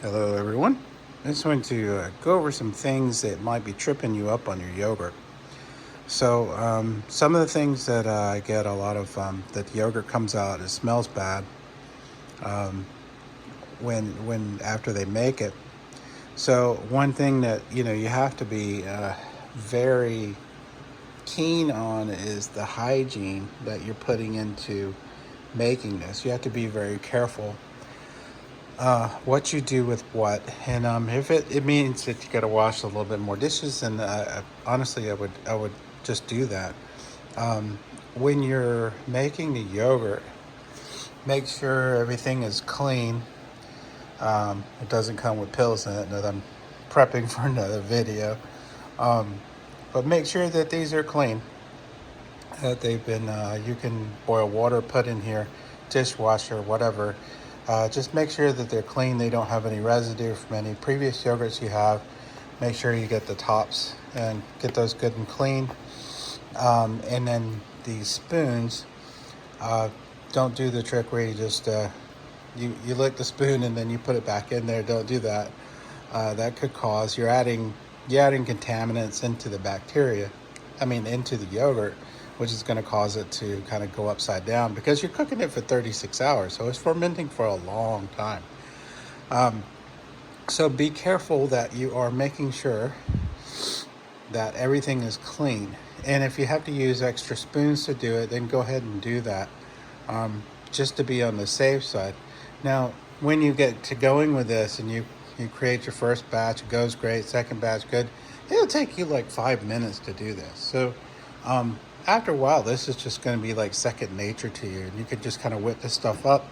Hello, everyone. I just want to go over some things that might be tripping you up on your yogurt. Some of the things that I get a lot of that the yogurt comes out, it smells bad when after they make it. So, one thing that you have to be very keen on is the hygiene that you're putting into making this. You have to be very careful what you do with what, and if it means that you got to wash a little bit more dishes, and honestly, I would just do that. When you're making the yogurt, make sure everything is clean. It doesn't come with pills in it. That I'm prepping for another video, um, but make sure that these are clean. That they've been. You can boil water, put in here, dishwasher, whatever. Just make sure that they're clean. They don't have any residue from any previous yogurts you have. Make sure you get the tops and get those good and clean. And then the spoons, don't do the trick where you just you lick the spoon and then you put it back in there. Don't do that. That could cause you're adding contaminants into the bacteria. I mean into the yogurt, which is going to cause it to kind of go upside down because you're cooking it for 36 hours. So it's fermenting for a long time. Um, so be careful that you are making sure that everything is clean. And if you have to use extra spoons to do it, then go ahead and do that, just to be on the safe side. Now, when you get to going with this and you create your first batch, it goes great, second batch, good. It'll take you like 5 minutes to do this. So after a while, this is just going to be like second nature to you. And you can just kind of whip this stuff up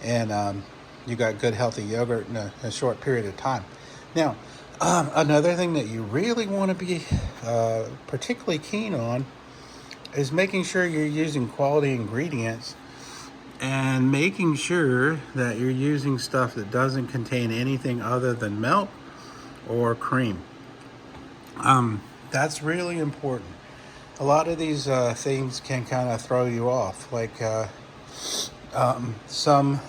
and you got good, healthy yogurt in a short period of time. Now, another thing that you really want to be particularly keen on is making sure you're using quality ingredients and making sure that you're using stuff that doesn't contain anything other than milk or cream. That's really important. A lot of these things can kind of throw you off. Like some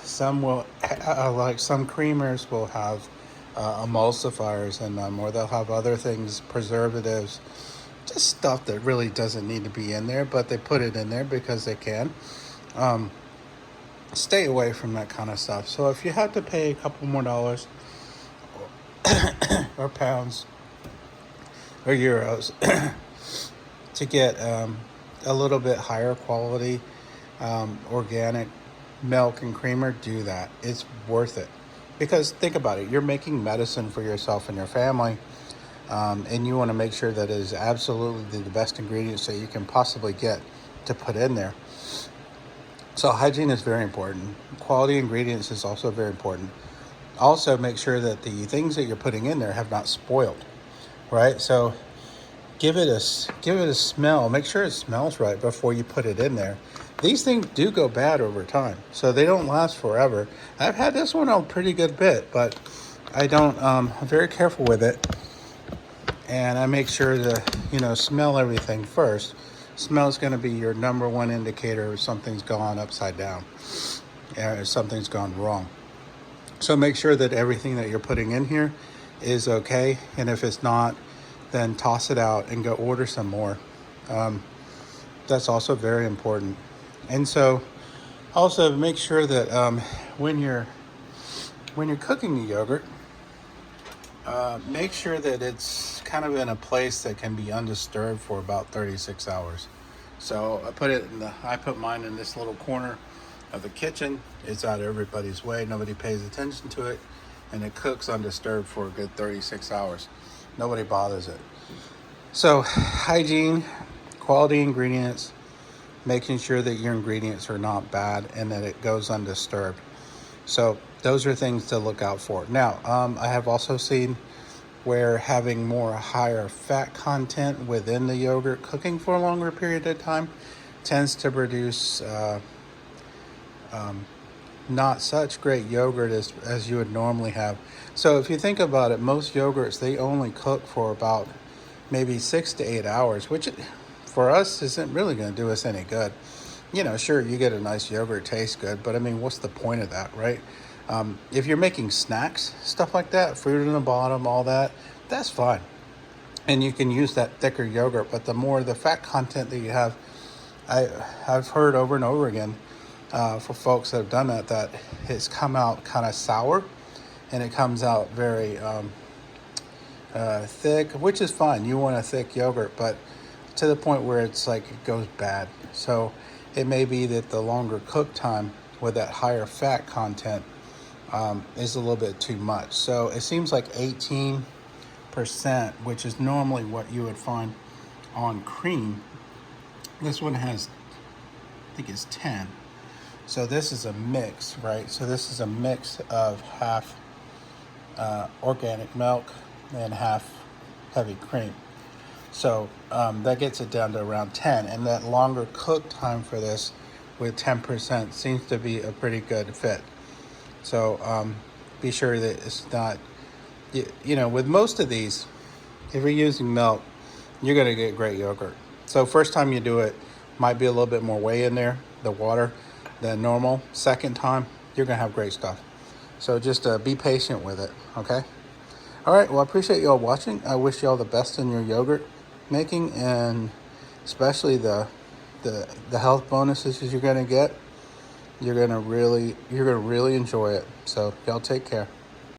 will like some creamers will have emulsifiers in them, or they'll have other things, preservatives, just stuff that really doesn't need to be in there, but they put it in there because they can. Um, Stay away from that kind of stuff. So if you have to pay a couple more dollars or pounds or euros to get a little bit higher quality organic milk and creamer, do that. It's worth it. Because think about it, you're making medicine for yourself and your family, and you want to make sure that it is absolutely the best ingredients that you can possibly get to put in there. So hygiene is very important. Quality ingredients is also very important. Also, make sure that the things that you're putting in there have not spoiled, right? So give it a smell. Make sure it smells right before you put it in there. These things do go bad over time, so they don't last forever. I've had this one a pretty good bit, but I don't. I'm very careful with it, and I make sure to smell everything first. Smell is going to be your number one indicator if something's gone upside down, or something's gone wrong. So make sure that everything that you're putting in here is okay, and if it's not, then toss it out and go order some more. Um, that's also very important. And so, also make sure that when you're cooking the yogurt, make sure that it's kind of in a place that can be undisturbed for about 36 hours. So I put mine in this little corner of the kitchen. It's out of everybody's way. Nobody pays attention to it, and it cooks undisturbed for a good 36 hours. Nobody bothers it. So hygiene, quality ingredients, making sure that your ingredients are not bad and that it goes undisturbed. So those are things to look out for. Now, I have also seen where having more higher fat content within the yogurt cooking for a longer period of time tends to produce not such great yogurt as you would normally have. So if you think about it, most yogurts, they only cook for about maybe 6 to 8 hours, which for us isn't really going to do us any good. Sure, you get a nice yogurt, tastes good, but I mean, what's the point of that, right? If you're making snacks, stuff like that, fruit in the bottom, all that, that's fine. And you can use that thicker yogurt, but the more the fat content that you have, I've heard over and over again for folks that have done that, that it's come out kind of sour, and it comes out very thick, which is fine. You want a thick yogurt, but to the point where it's like it goes bad. So it may be that the longer cook time with that higher fat content is a little bit too much. So it seems like 18%, which is normally what you would find on cream. This one has, I think it's 10. So this is a mix, right? So this is a mix of half organic milk and half heavy cream. So that gets it down to around 10. And that longer cook time for this with 10% seems to be a pretty good fit. So be sure that it's not, with most of these, if you're using milk, you're going to get great yogurt. So first time you do it, might be a little bit more whey in there, the water, than normal. Second time, you're going to have great stuff. So just be patient with it, okay? All right, well, I appreciate y'all watching. I wish y'all the best in your yogurt making, and especially the health bonuses you're going to get. You're going to really enjoy it. So y'all take care.